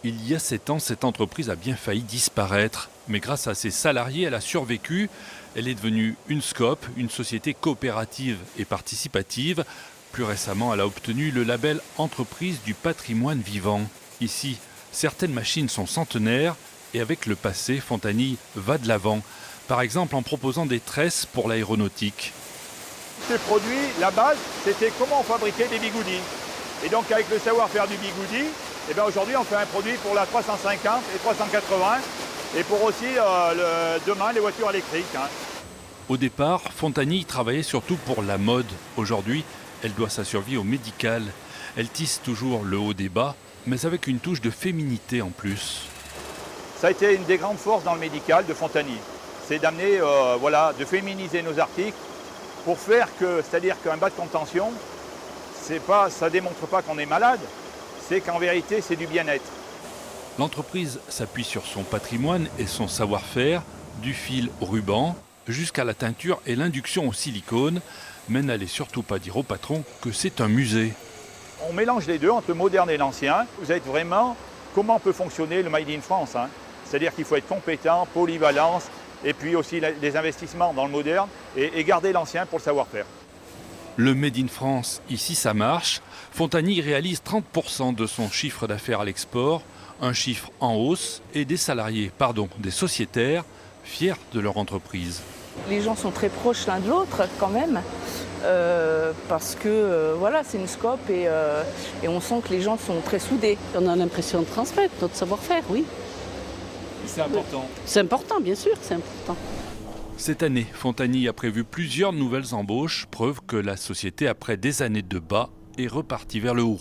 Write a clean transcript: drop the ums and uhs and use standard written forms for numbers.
Il y a 7 ans, cette entreprise a bien failli disparaître. Mais grâce à ses salariés, elle a survécu. Elle est devenue une SCOP, une société coopérative et participative. Plus récemment, elle a obtenu le label Entreprise du patrimoine vivant. Ici, certaines machines sont centenaires et avec le passé, Fontanilles va de l'avant. Par exemple en proposant des tresses pour l'aéronautique. Ce produit, la base, c'était comment on fabriquait des bigoudis. Et donc avec le savoir-faire du bigoudi, aujourd'hui on fait un produit pour la 350 et 380 et pour aussi demain les voitures électriques. Au départ, Fontanilles travaillait surtout pour la mode. Aujourd'hui, elle doit sa survie au médical. Elle tisse toujours le haut des bas, mais avec une touche de féminité en plus. Ça a été une des grandes forces dans le médical de Fontanilles. C'est d'amener, de féminiser nos articles pour faire que, c'est-à-dire qu'un bas de contention, ça ne démontre pas qu'on est malade, c'est qu'en vérité c'est du bien-être. L'entreprise s'appuie sur son patrimoine et son savoir-faire, du fil au ruban, jusqu'à la teinture et l'induction au silicone, mais n'allez surtout pas dire au patron que c'est un musée. On mélange les deux, entre le moderne et l'ancien. Vous êtes vraiment comment peut fonctionner le Made in France. C'est-à-dire qu'il faut être compétent, polyvalence, et puis aussi les investissements dans le moderne, et garder l'ancien pour le savoir-faire. Le Made in France, ici ça marche. Fontanilles réalise 30% de son chiffre d'affaires à l'export, un chiffre en hausse, et des sociétaires, fiers de leur entreprise. Les gens sont très proches l'un de l'autre quand même, parce que c'est une SCOP et on sent que les gens sont très soudés. On a l'impression de transmettre notre savoir-faire, oui. C'est important. C'est important, bien sûr, c'est important. Cette année, Fontanilles a prévu plusieurs nouvelles embauches, preuve que la société, après des années de bas, est repartie vers le haut.